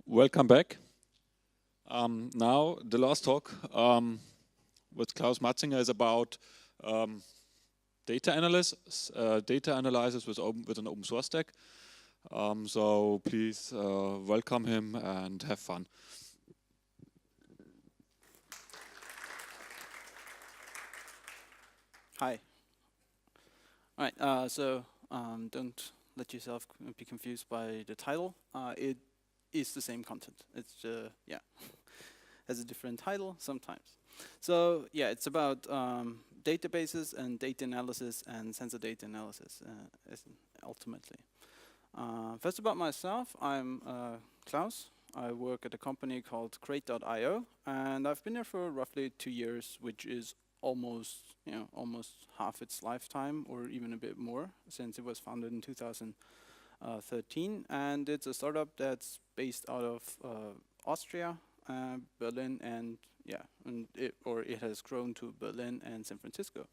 Welcome back. Now, the last talk with Claus Matzinger is about data analysis, with an open source stack. So please welcome him and have fun. Hi. All right, so don't let yourself be confused by the title. It is the same content. It's yeah, has a different title sometimes. So yeah, it's about databases and data analysis and sensor data analysis ultimately. First about myself, I'm Klaus. I work at a company called Crate.io, and I've been there for roughly 2 years, which is almost half its lifetime, or even a bit more, since it was founded in 2013. And it's a startup that's based out of Austria, Berlin, and it has grown to Berlin and San Francisco.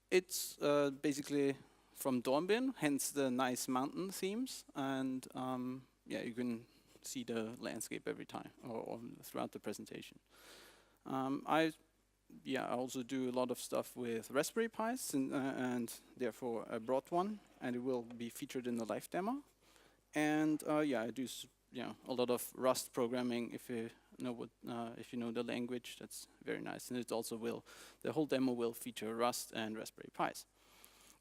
It's basically from Dornbirn, hence the nice mountain themes, and yeah, you can see the landscape every time or throughout the presentation. I also do a lot of stuff with Raspberry Pis, and therefore I brought one, and it will be featured in the live demo. And yeah, I do a lot of Rust programming. If you know the language, that's very nice. And it also the whole demo will feature Rust and Raspberry Pis.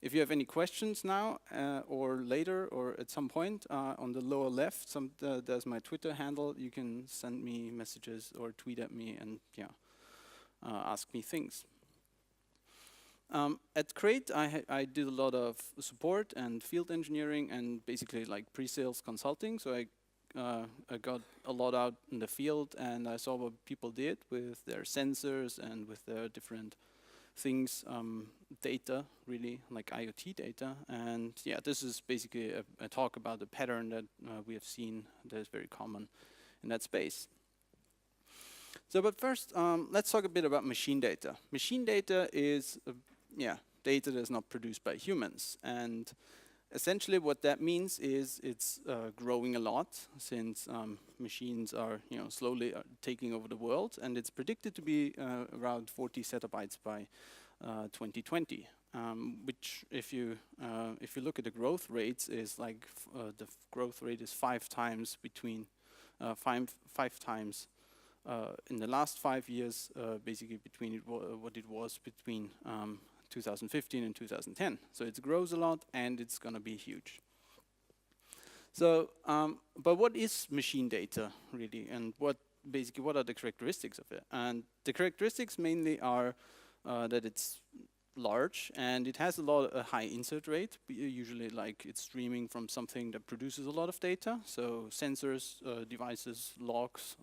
If you have any questions now or later or at some point, on the lower left, there's my Twitter handle. You can send me messages or tweet at me and ask me things. At Crate, I did a lot of support and field engineering and basically like pre-sales consulting. So I got a lot out in the field, and I saw what people did with their sensors and with their different things, data, really, like IoT data. And yeah, this is basically a talk about the pattern that we have seen that is very common in that space. So, but first, let's talk a bit about machine data. Machine data is, data that is not produced by humans. And essentially what that means is it's growing a lot, since machines are slowly taking over the world, and it's predicted to be around 40 zettabytes by 2020, which if you look at the growth rates, is like the growth rate is 5 times in the last 5 years, basically between what it was between 2015 and 2010. So it grows a lot, and it's going to be huge. So, but what is machine data really, and what are the characteristics of it? And the characteristics mainly are that it's large, and it has a high insert rate. Usually, like, it's streaming from something that produces a lot of data, so sensors, devices, logs,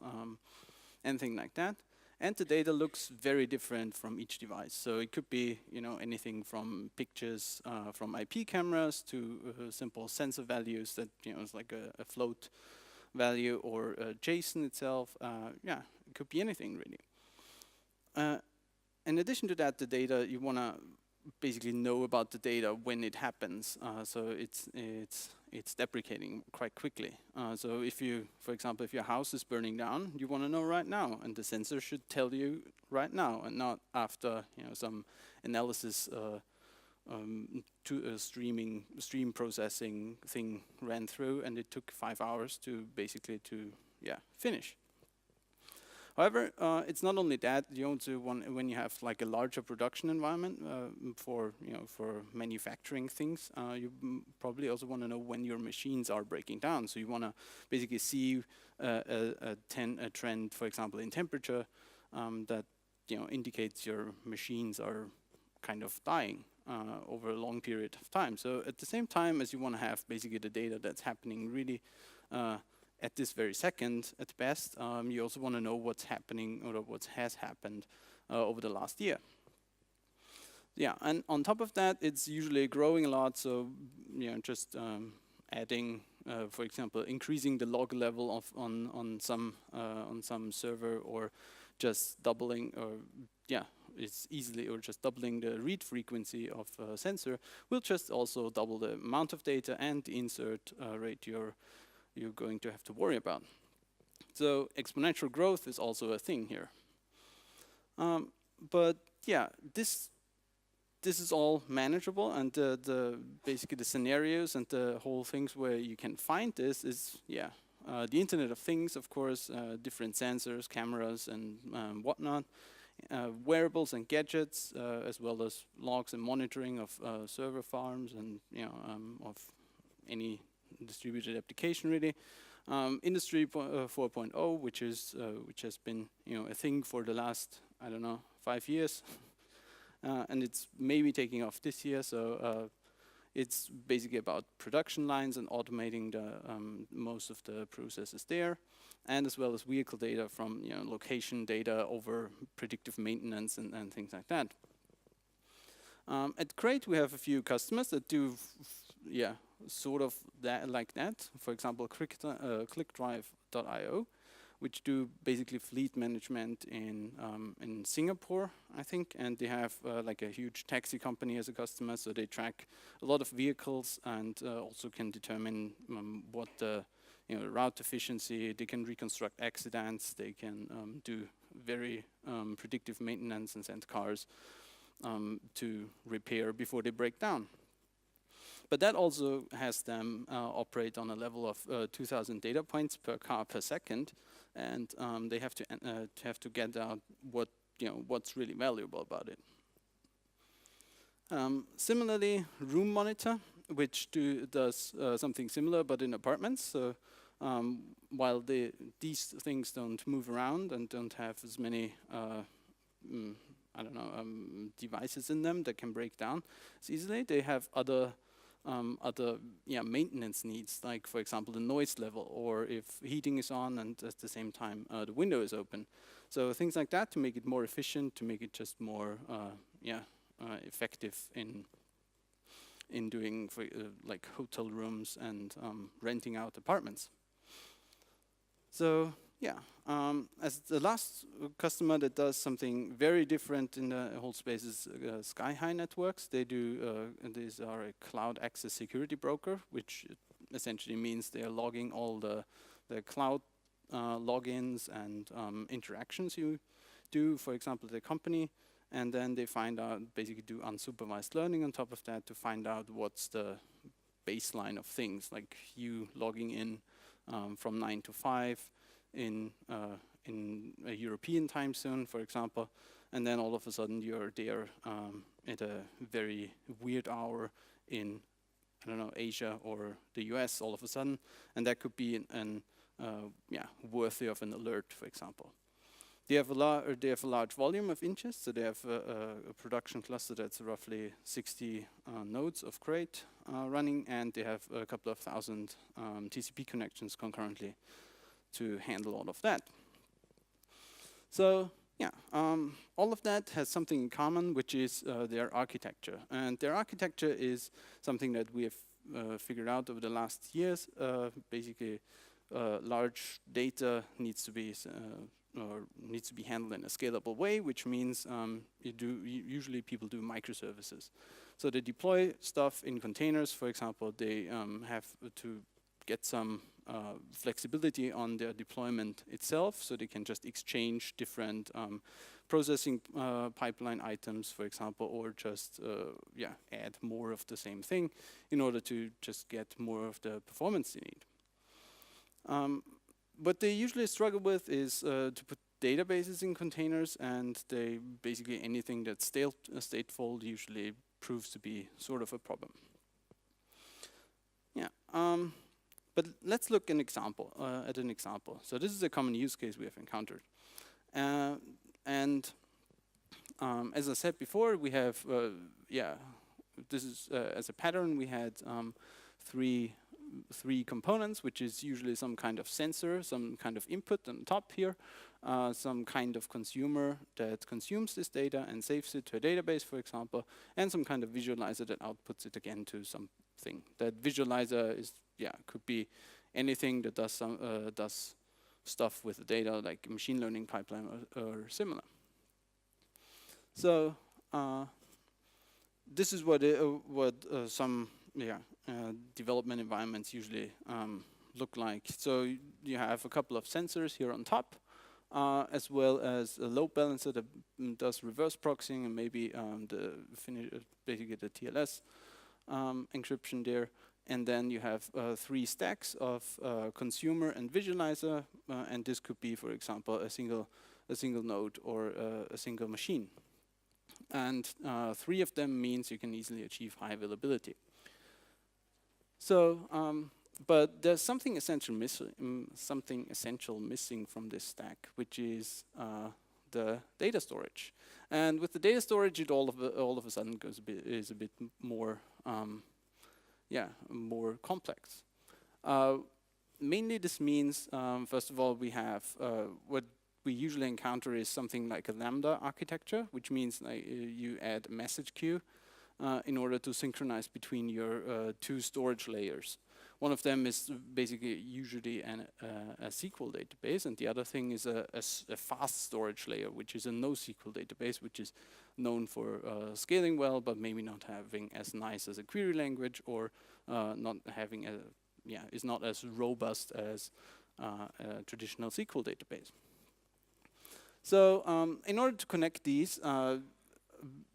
anything like that. And the data looks very different from each device. So it could be, anything from pictures from IP cameras to simple sensor values that, is like a float value or JSON itself. Yeah, it could be anything really. In addition to that, the data, you want to basically know about the data when it happens. So it's deprecating quite quickly. So if for example, if your house is burning down, you want to know right now, and the sensor should tell you right now, and not after some analysis to a stream processing thing ran through, and it took 5 hours to basically finish. However, it's not only that. You also want, when you have like a larger production environment for manufacturing things, you probably also want to know when your machines are breaking down. So you want to basically see a trend, for example, in temperature that indicates your machines are kind of dying over a long period of time. So at the same time as you want to have basically the data that's happening really at this very second, at best, you also want to know what's happening or what has happened over the last year. Yeah, and on top of that, it's usually growing a lot. So just adding, for example, increasing the log level on some server, or just doubling, it's easily, or just doubling the read frequency of a sensor will just also double the amount of data and the insert rate you're going to have to worry about. So exponential growth is also a thing here. But yeah, this is all manageable, and basically the scenarios and the whole things where you can find this is, yeah, the Internet of Things, of course, different sensors, cameras, and whatnot, wearables and gadgets, as well as logs and monitoring of server farms and of any distributed application really. Industry 4.0, which has been a thing for the last, I don't know, 5 years. And it's maybe taking off this year, so it's basically about production lines and automating the most of the processes there, and as well as vehicle data from location data over predictive maintenance and things like that. At Crate, we have a few customers that do, sort of that like that. For example, ClickDrive.io, which do basically fleet management in Singapore, I think, and they have like a huge taxi company as a customer, so they track a lot of vehicles and also can determine what the route efficiency. They can reconstruct accidents. They can do very predictive maintenance and send cars to repair before they break down. But that also has them operate on a level of 2,000 data points per car per second, and they have to get out what's really valuable about it. Similarly, Roomonitor, which does something similar but in apartments. So while these things don't move around and don't have as many devices in them that can break down as easily, they have other maintenance needs, like for example the noise level, or if heating is on and at the same time the window is open. So things like that to make it more efficient, to make it just more effective in doing like hotel rooms and renting out apartments. So yeah, as the last customer that does something very different in the whole space is Skyhigh Networks. They do, these are a cloud access security broker, which essentially means they are logging all the cloud logins and interactions you do, for example, the company, and then they find out, basically do unsupervised learning on top of that to find out what's the baseline of things, like you logging in from 9 to 5, in a European time zone, for example, and then all of a sudden you're there at a very weird hour in, I don't know, Asia or the US all of a sudden, and that could be worthy of an alert, for example. They have a large volume of inches, so they have a production cluster that's roughly 60 nodes of Crate running, and they have a couple of thousand TCP connections concurrently to handle all of that. So yeah, all of that has something in common, which is their architecture. And their architecture is something that we have figured out over the last years. Basically, large data needs to be handled in a scalable way, which means usually people do microservices. So they deploy stuff in containers, for example. They have to get some flexibility on their deployment itself, so they can just exchange different processing pipeline items, for example, or just add more of the same thing in order to just get more of the performance they need. What they usually struggle with is to put databases in containers, and they basically anything that's stateful usually proves to be sort of a problem. Yeah. But let's look at an example. So this is a common use case we have encountered. And as I said before, we have, this is as a pattern, we had three components, which is usually some kind of sensor, some kind of input on top here, some kind of consumer that consumes this data and saves it to a database, for example, and some kind of visualizer that outputs it again to something. That visualizer is, could be anything that does stuff with the data, like a machine learning pipeline or similar. So this is what some development environments usually look like. So you have a couple of sensors here on top, as well as a load balancer that does reverse proxying and maybe basically the TLS encryption there. And then you have 3 stacks of consumer and visualizer, and this could be, for example, a single node or a single machine. And 3 of them means you can easily achieve high availability. So, but there's something essential missing from this stack, which is the data storage. And with the data storage, it all of a sudden is a bit more, more complex. Mainly, this means first of all we have what we usually encounter is something like a lambda architecture, which means you add a message queue in order to synchronize between your 2 storage layers. One of them is basically usually a SQL database, and the other thing is a fast storage layer, which is a NoSQL database, which is known for scaling well, but maybe not having as nice as a query language, or not having is not as robust as a traditional SQL database. So in order to connect these,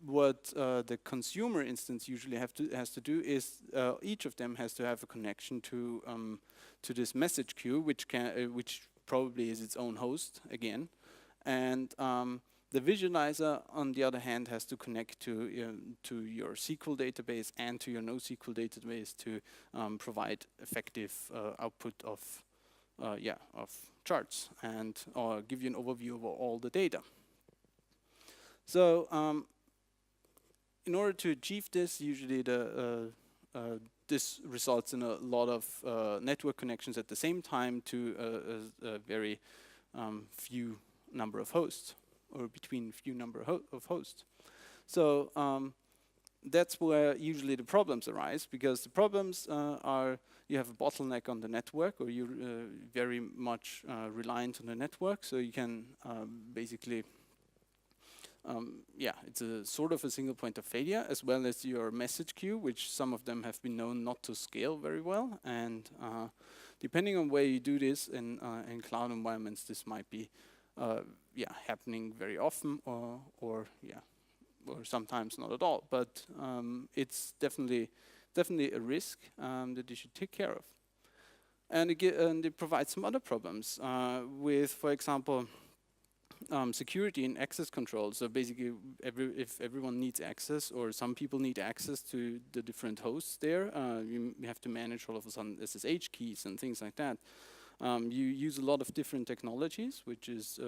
what the consumer instance usually has to do is each of them has to have a connection to this message queue, which probably is its own host again, and the visualizer, on the other hand, has to connect to your SQL database and to your NoSQL database to provide effective output of charts and give you an overview of all the data. So in order to achieve this, usually this results in a lot of network connections at the same time to a very few number of hosts, or between few number of hosts. So that's where usually the problems arise, because the problems are you have a bottleneck on the network, or you're very much reliant on the network, so you can basically it's a sort of a single point of failure, as well as your message queue, which some of them have been known not to scale very well. And depending on where you do this in cloud environments, this might be happening very often, or sometimes not at all. But it's definitely a risk that you should take care of. And it provides some other problems with, for example, security and access control. So basically, if everyone needs access, or some people need access to the different hosts there, you have to manage all of a sudden SSH keys and things like that. You use a lot of different technologies, which is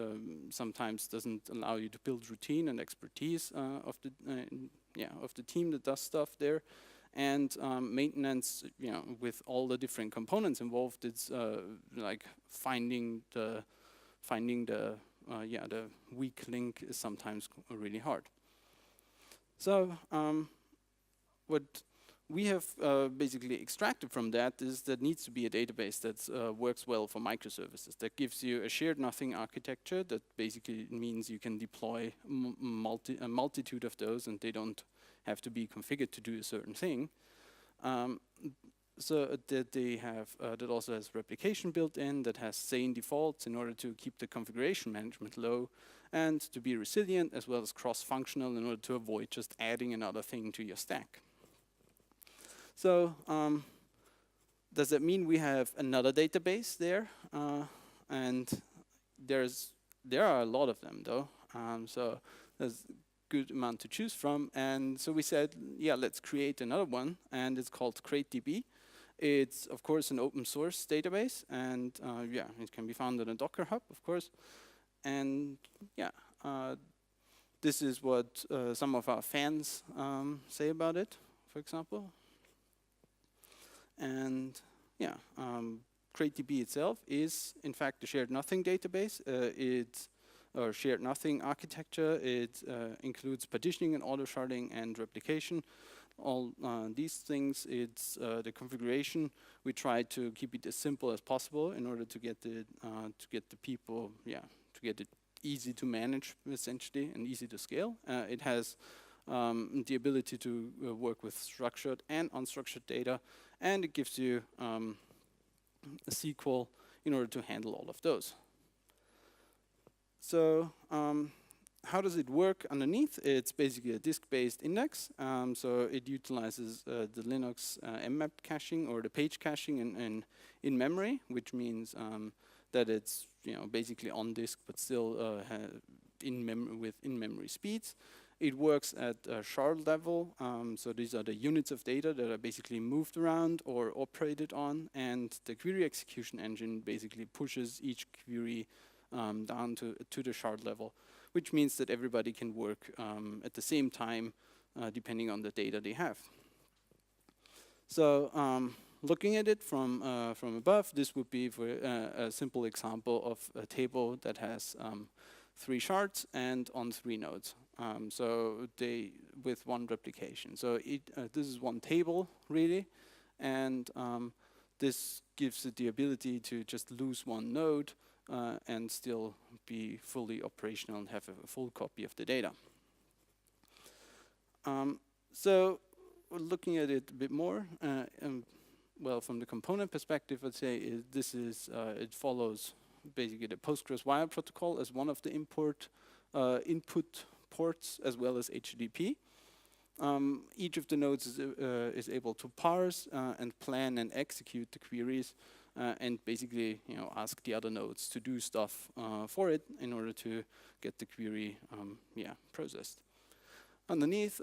sometimes doesn't allow you to build routine and expertise of the team that does stuff there. And maintenance, with all the different components involved, it's like finding the weak link is sometimes really hard. So what we have basically extracted from that is that needs to be a database that works well for microservices, that gives you a shared nothing architecture, that basically means you can deploy a multitude of those, and they don't have to be configured to do a certain thing. So that they have that also has replication built in, that has sane defaults in order to keep the configuration management low, and to be resilient, as well as cross-functional in order to avoid just adding another thing to your stack. So does that mean we have another database there? And there are a lot of them though. So there's good amount to choose from, and so we said, let's create another one, and it's called CrateDB. It's of course an open source database, and it can be found in a Docker Hub, of course. And this is what some of our fans say about it, for example. And CrateDB itself is in fact a shared nothing database. It's or shared nothing architecture. It includes partitioning and auto sharding and replication. All these things. It's the configuration. We try to keep it as simple as possible in order to get the people, to get it easy to manage essentially and easy to scale. It has the ability to work with structured and unstructured data, and it gives you SQL in order to handle all of those. So how does it work underneath? It's basically a disk-based index. So it utilizes the Linux mmap caching or the page caching in memory, which means that it's basically on disk but still with in-memory speeds. It works at a shard level, so these are the units of data that are basically moved around or operated on, and the query execution engine basically pushes each query down to the shard level, which means that everybody can work at the same time depending on the data they have. So looking at it from above, this would be for a simple example of a table that has 3 shards and on 3 nodes. So they with 1 replication. So this is 1 table really, and this gives it the ability to just lose 1 node and still be fully operational and have a full copy of the data. So looking at it a bit more, well, from the component perspective, I'd say it follows basically the Postgres wire protocol as one of the input ports, as well as HTTP. Each of the nodes is able to parse and plan and execute the queries, and basically ask the other nodes to do stuff for it in order to get the query processed. Underneath,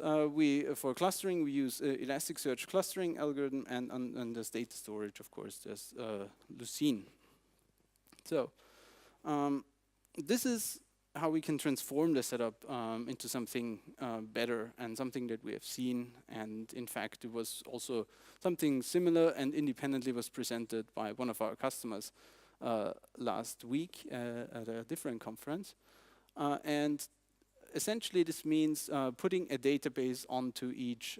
for clustering, we use Elasticsearch clustering algorithm, and as data storage, of course, there's Lucene. So this is how we can transform the setup into something better and something that we have seen. And in fact, it was also something similar and independently was presented by one of our customers last week at a different conference. And essentially, this means putting a database onto each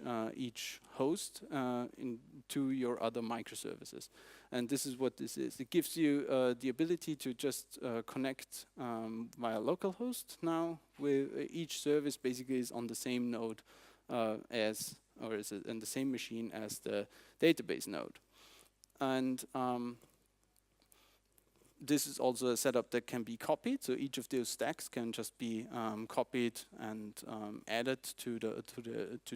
host into your other microservices. And this is what this is. It gives you the ability to just connect via localhost now, where each service basically is on the same node is in the same machine as the database node. And this is also a setup that can be copied, so each of those stacks can just be copied and added to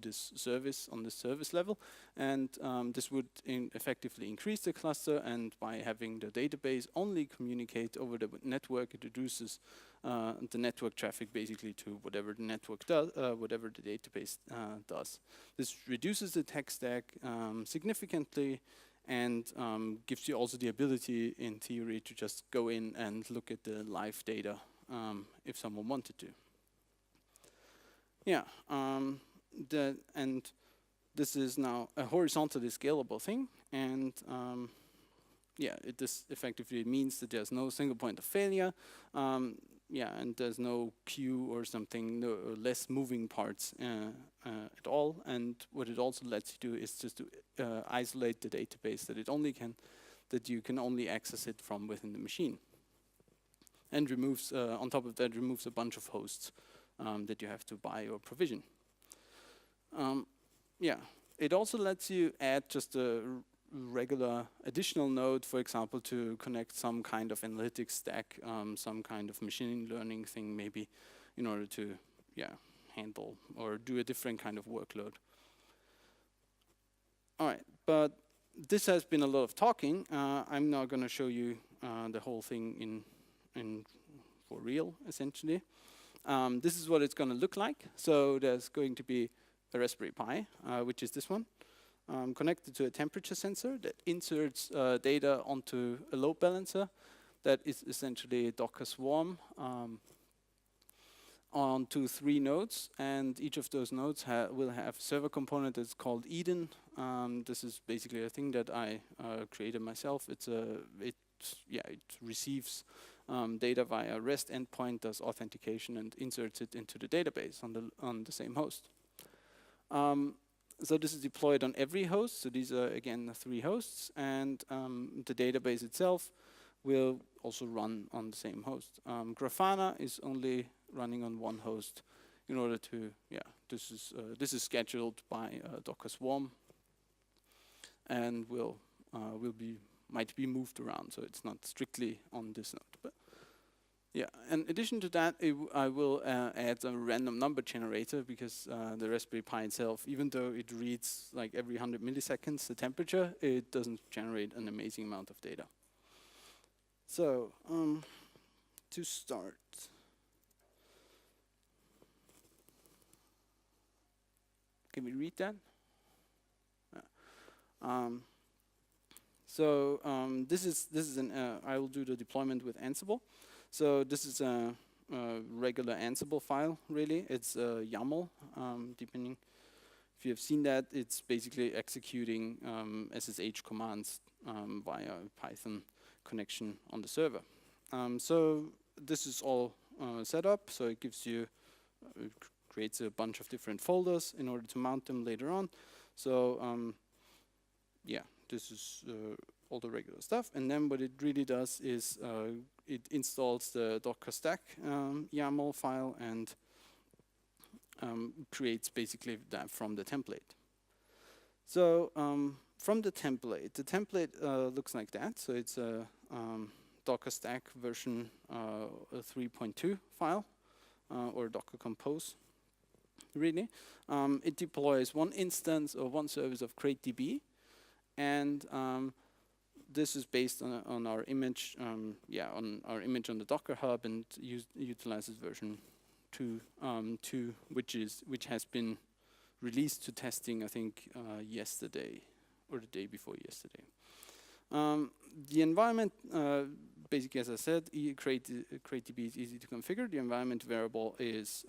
this service on the service level, and this would effectively increase the cluster. And by having the database only communicate over the network, it reduces the network traffic basically to whatever the network does, whatever the database does. This reduces the tech stack significantly, and gives you also the ability, in theory, to just go in and look at the live data if someone wanted to. Yeah, and this is now a horizontally scalable thing, and this effectively means that there's no single point of failure. And there's no queue or something, no less moving parts at all. And what it also lets you do is just to isolate the database that you can only access it from within the machine. And removes, on top of that, removes a bunch of hosts that you have to buy or provision. It also lets you add just a regular additional node, for example, to connect some kind of analytics stack, some kind of machine learning thing, maybe, in order to handle or do a different kind of workload. All right, but this has been a lot of talking. I'm now going to show you the whole thing in for real, essentially. This is what it's going to look like. So there's going to be a Raspberry Pi, which is this one. Connected to a temperature sensor that inserts data onto a load balancer that is essentially a Docker swarm onto 3 nodes, and each of those nodes will have a server component that's called Eden. This is basically a thing that I created myself. It receives data via REST endpoint, does authentication, and inserts it into the database on the same host. So this is deployed on every host. So these are, again, the 3 hosts. And the database itself will also run on the same host. Grafana is only running on 1 host in order to, this is scheduled by Docker Swarm, and will be might be moved around, so it's not strictly on this node. But yeah, in addition to that, I will add a random number generator, because the Raspberry Pi itself, even though it reads like every 100 milliseconds the temperature, it doesn't generate an amazing amount of data. So, to start, can we read that? This is an I will do the deployment with Ansible. So this is a regular Ansible file, really. It's a YAML, depending if you have seen that. It's basically executing SSH commands via Python connection on the server. So this is all set up. So it gives you, it creates a bunch of different folders in order to mount them later on. So yeah, this is all the regular stuff. And then what it really does is it installs the Docker stack YAML file and creates basically that from the template. So from the template looks like that. So it's a Docker stack version 3.2 file or Docker compose, really. It deploys one instance or one service of CrateDB, and this is based on our image, on our image on the Docker Hub, and utilizes version 2, which has been released to testing, I think, yesterday or the day before yesterday. The environment, basically, as I said, CrateDB is easy to configure. The environment variable is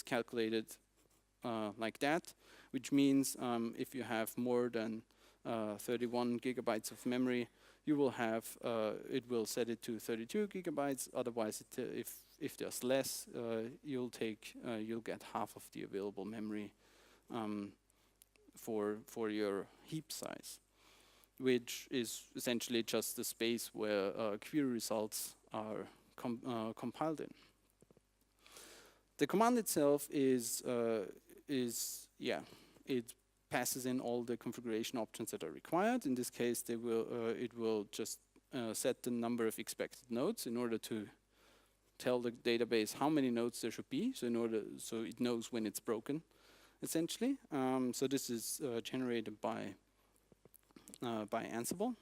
calculated like that, which means if you have more than 31 gigabytes of memory, you will have it will set it to 32 gigabytes. Otherwise, if there's less, you'll get half of the available memory for your heap size, which is essentially just the space where query results are compiled in. The command itself is it passes in all the configuration options that are required. In this case, it will just set the number of expected nodes in order to tell the database how many nodes there should be. So so it knows when it's broken, essentially. So this is generated by Ansible,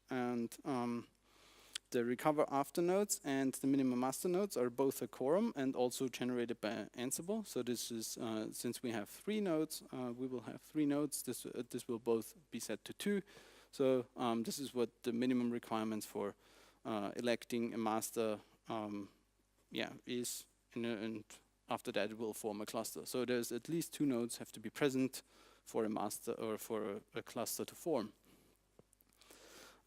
and the recover after nodes and the minimum master nodes are both a quorum and also generated by Ansible. So this is, since we have 3 nodes, we will have 3 nodes. This will both be set to 2. So this is what the minimum requirements for electing a master is, and after that it will form a cluster. So there's at least 2 nodes have to be present for a master or for a cluster to form.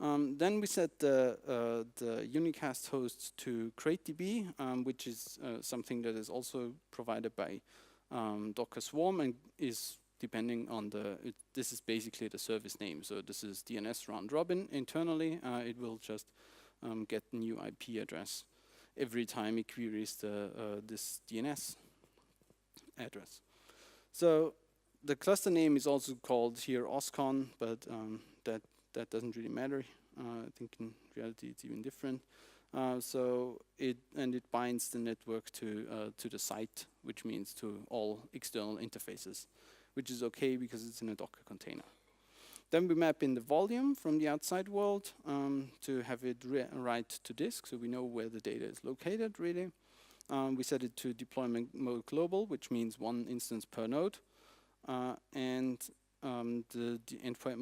Then we set the unicast host to CrateDB, which is something that is also provided by Docker Swarm and is depending on this is basically the service name. So this is DNS round robin internally. It will just get the new IP address every time it queries this DNS address. So the cluster name is also called here OSCON, but that doesn't really matter. I think in reality it's even different. So it binds the network to the site, which means to all external interfaces, which is okay because it's in a Docker container. Then we map in the volume from the outside world to have it write to disk, so we know where the data is located, really. We set it to deployment mode global, which means 1 instance per node. And the endpoint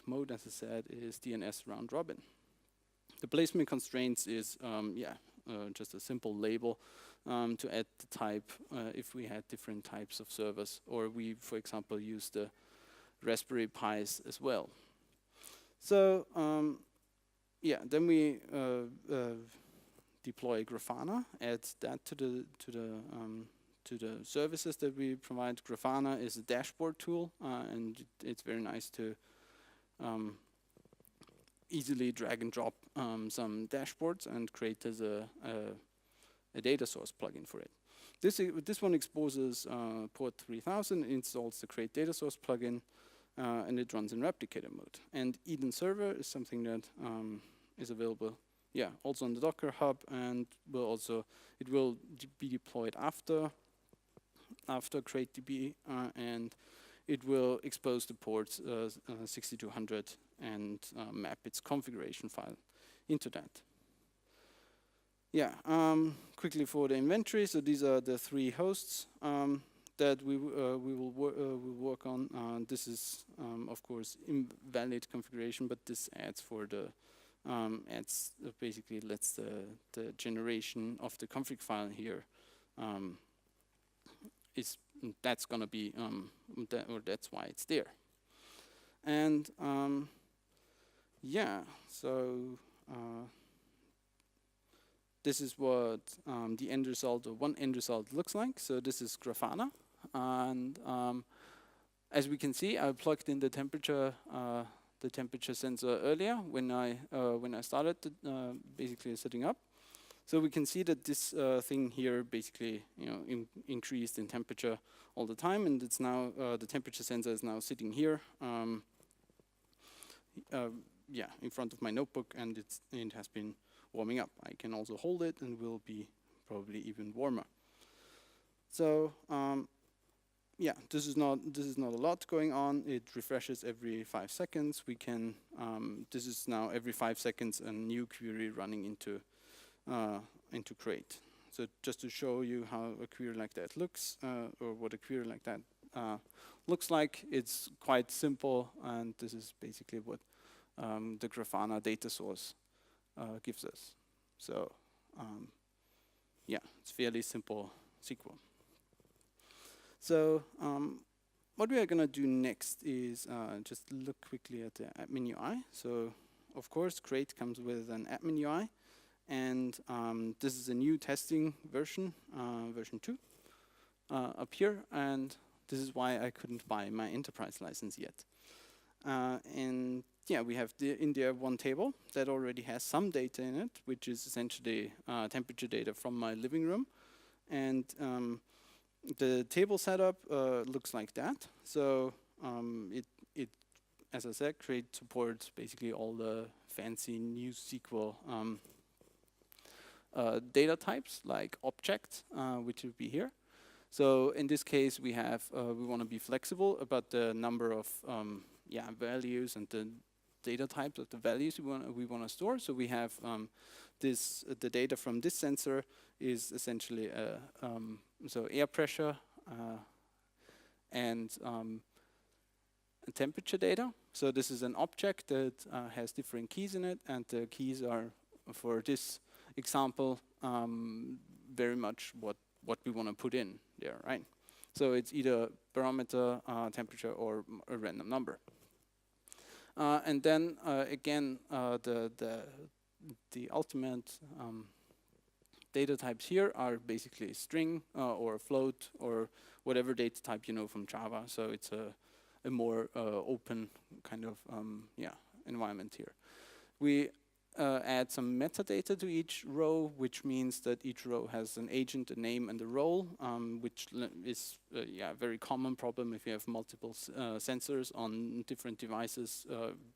mode, as I said, is DNS round robin. The placement constraints is just a simple label to add the type if we had different types of servers, or we, for example, use the Raspberry Pis as well. So then we deploy Grafana, add that to the services that we provide. Grafana is a dashboard tool, and it's very nice to easily drag and drop some dashboards and create as a data source plugin for it. This one exposes port 3000, installs the Create Data Source plugin, and it runs in replicator mode. And Eden Server is something that is available, yeah, also on the Docker Hub, and it will be deployed after CrateDB, and it will expose the ports 6200 and map its configuration file into that. Yeah, quickly for the inventory. So these are the 3 hosts that we will work on. This is, of course, invalid configuration, but this adds for the basically lets the generation of the config file here that's gonna be that's why it's there. And yeah, so this is what the end result, or one end result, looks like. So this is Grafana, and as we can see, I plugged in the temperature sensor earlier when I started basically setting up. So we can see that this thing here basically, increased in temperature all the time, and it's now the temperature sensor is now sitting here, yeah, in front of my notebook, and it has been warming up. I can also hold it, and will be probably even warmer. So yeah, this is not a lot going on. It refreshes every 5 seconds. We can this is now every 5 seconds a new query running into Crate. So just to show you how a query like that looks, or what a query like that looks like, it's quite simple, and this is basically what the Grafana data source gives us. So yeah, it's fairly simple SQL. So what we are going to do next is just look quickly at the admin UI. So of course, Crate comes with an admin UI. And this is a new testing version, version 2, up here. And this is why I couldn't buy my enterprise license yet. And yeah, we have in there one table that already has some data in it, which is essentially temperature data from my living room. And the table setup looks like that. So it, as I said, Crate supports basically all the fancy new SQL data types like object, which would be here. So in this case, we want to be flexible about the number of values and the data types of the values we want to store. So we have the data from this sensor is essentially so air pressure and temperature data. So this is an object that has different keys in it, and the keys are, for this example, very much what we want to put in there, right? So it's either barometer, temperature, or a random number. And then again, the ultimate data types here are basically string or float or whatever data type you know from Java. So it's a more open kind of environment here. We add some metadata to each row, which means that each row has an agent, a name, and a role, which is a very common problem if you have multiple sensors on different devices.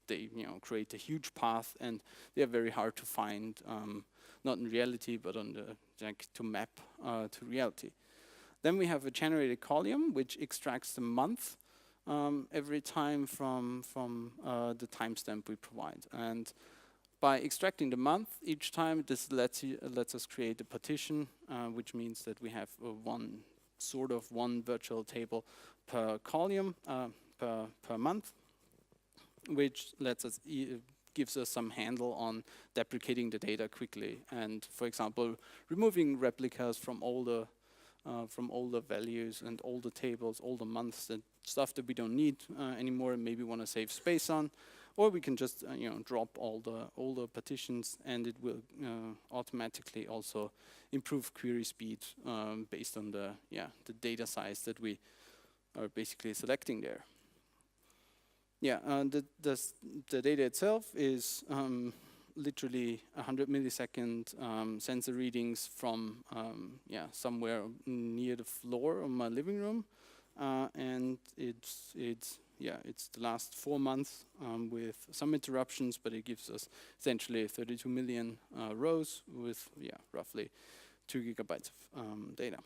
They create a huge path, and they are very hard to find, not in reality, but on the to map to reality. Then we have a generated column, which extracts the month every time from the timestamp we provide. And by extracting the month each time, this lets us create a partition, which means that we have one virtual table per column per month, which gives us some handle on deprecating the data quickly, and, for example, removing replicas from all the values and all the tables, all the months, and stuff that we don't need anymore and maybe want to save space on. Or we can just drop all the partitions, and it will automatically also improve query speed based on the data size that we are basically selecting there. Yeah, the data itself is literally 100 millisecond sensor readings from somewhere near the floor of my living room. and it's the last 4 months with some interruptions, but it gives us essentially 32 million rows with roughly 2 gigabytes of data.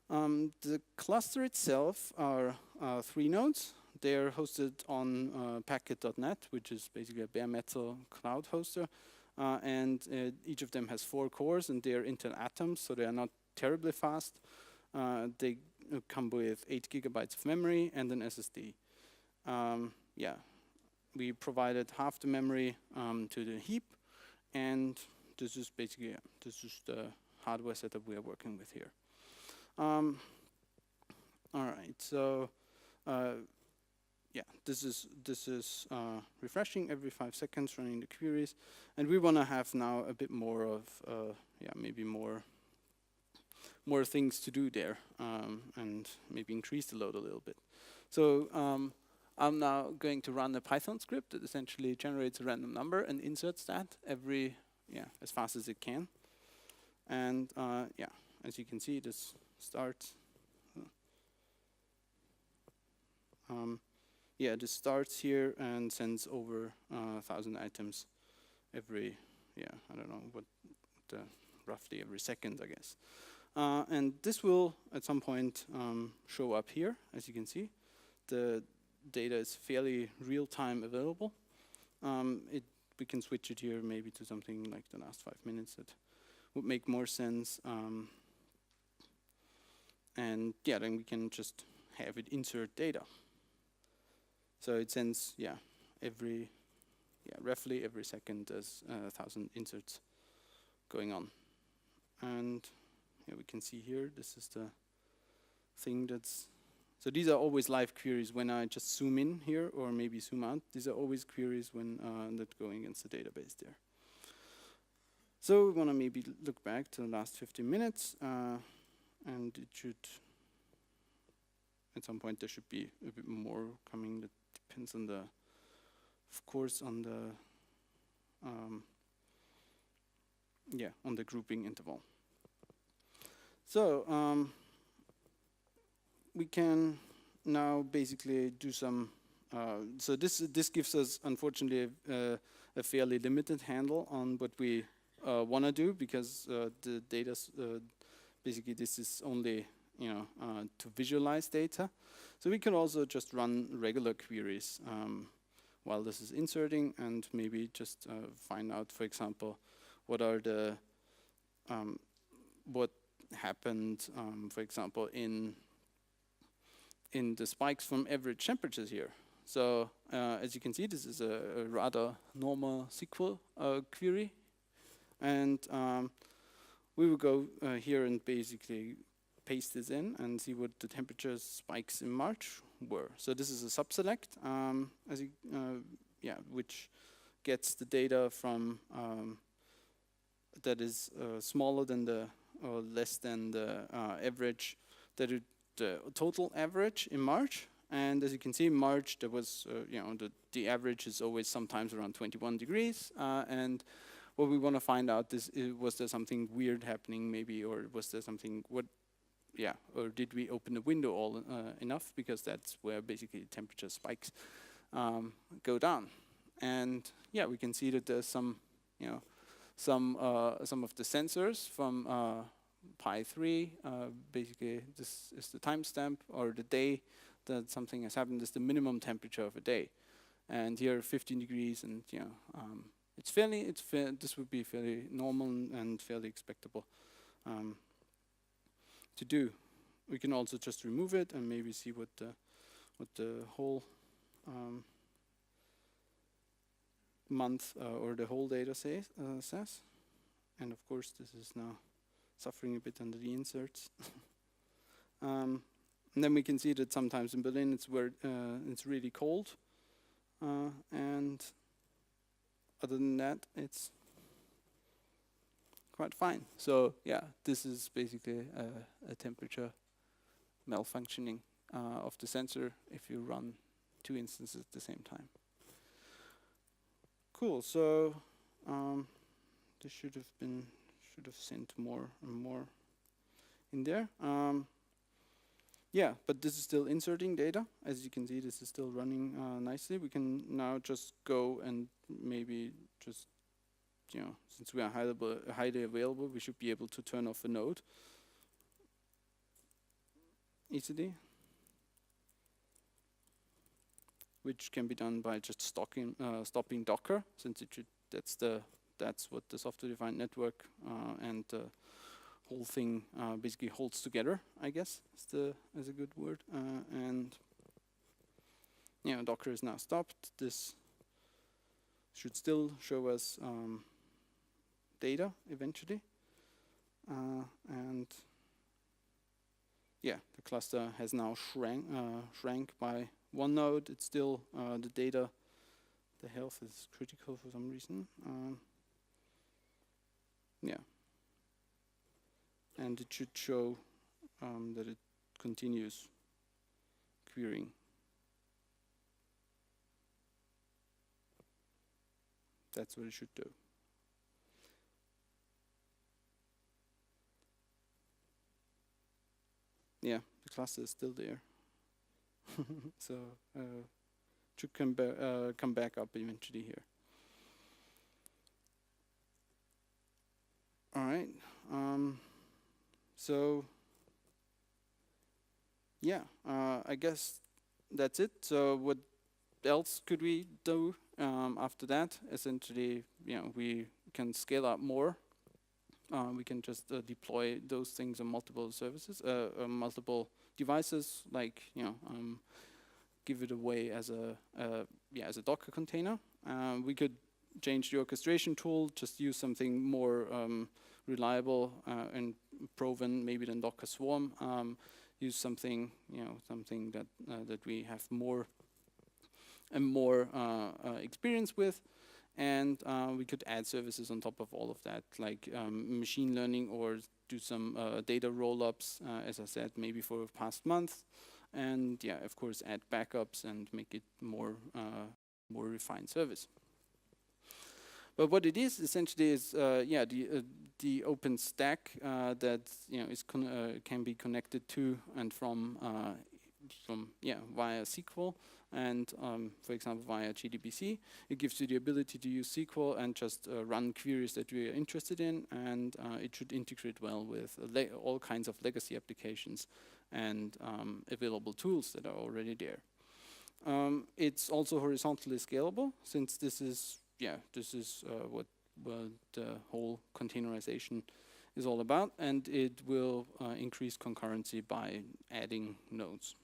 The cluster itself are 3 nodes. They're hosted on packet.net, which is basically a bare metal cloud hoster. And each of them has 4 cores, and they're Intel Atoms, so they are not terribly fast. They come with 8 gigabytes of memory and an SSD. We provided half the memory to the heap, and this is basically the hardware setup we are working with here. All right, so this is refreshing every 5 seconds, running the queries, and we want to have now a bit more of maybe more things to do there, and maybe increase the load a little bit. So I'm now going to run a Python script that essentially generates a random number and inserts that as fast as it can. And as you can see, this starts. This starts here and sends over 1,000 items every, I don't know what, roughly every second, I guess. And this will at some point show up here, as you can see. The data is fairly real-time available. We can switch it here maybe to something like the last 5 minutes that would make more sense. And then we can just have it insert data. So it sends, roughly every second there's 1,000 inserts going on. And we can see here, this is the thing so these are always live queries when I just zoom in here or maybe zoom out. These are always queries when that go against the database there. So we want to maybe look back to the last 15 minutes, and it should, at some point there should be a bit more coming. That depends on the, of course, on the, on the grouping interval. So we can now basically do some. So this gives us, unfortunately, a fairly limited handle on what we want to do, because the data, basically, this is only to visualize data. So we can also just run regular queries while this is inserting, and maybe just find out, for example, what are the what happened, for example, in the spikes from average temperatures here. So as you can see, this is a rather normal SQL query, and we will go here and basically paste this in and see what the temperature spikes in March were. So this is a subselect, which gets the data from that is smaller than or less than the average, the total average in March. And as you can see, in March there was, the average is always sometimes around 21 degrees. And what we want to find out is was there something weird happening, maybe, or was there something or did we open the window enough, because that's where basically temperature spikes go down. And we can see that there's some of the sensors from Pi 3. Basically, this is the timestamp or the day that something has happened. Is the minimum temperature of a day, and here 15 degrees, and this would be fairly normal and fairly expectable to do. We can also just remove it and maybe see what the whole month or the whole data says. And of course, this is now suffering a bit under the inserts. And then we can see that sometimes in Berlin it's really cold, and other than that, it's quite fine. So this is basically a temperature malfunctioning of the sensor if you run 2 instances at the same time. Cool. So this should have sent more and more in there. Yeah, but this is still inserting data. As you can see, this is still running nicely. We can now just go and maybe just, since we are highly available, we should be able to turn off a node easily, which can be done by just stopping Docker, since it should, that's what the software-defined network and the whole thing basically holds together, I guess is a good word. And Docker is now stopped. This should still show us data eventually, and yeah, the cluster has now shrank by one node. It's still the data. The health is critical for some reason. Yeah. And it should show that it continues querying. That's what it should do. Yeah, the cluster is still there. So should come back up eventually here. All right. So yeah, I guess that's it. So what else could we do after that? Essentially, we can scale up more. We can just deploy those things on multiple services, multiple devices. Like give it away as a Docker container. We could change the orchestration tool. Just use something more reliable and proven, maybe than Docker Swarm. Use something, something that we have more and more experience with, and we could add services on top of all of that, like machine learning, or do some data roll-ups, as I said, maybe for past month, and yeah, of course, add backups and make it more refined service. But what it is essentially is the open stack that can be connected to and from via SQL, and for example via JDBC. It gives you the ability to use SQL and just run queries that we are interested in, and it should integrate well with all kinds of legacy applications and available tools that are already there. It's also horizontally scalable, since this is what the whole containerization is all about, and it will increase concurrency by adding nodes.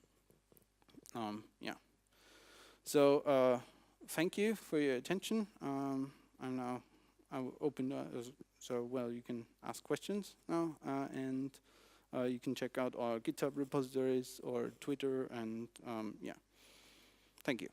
So thank you for your attention. I will open you can ask questions now, and you can check out our GitHub repositories or Twitter, and thank you.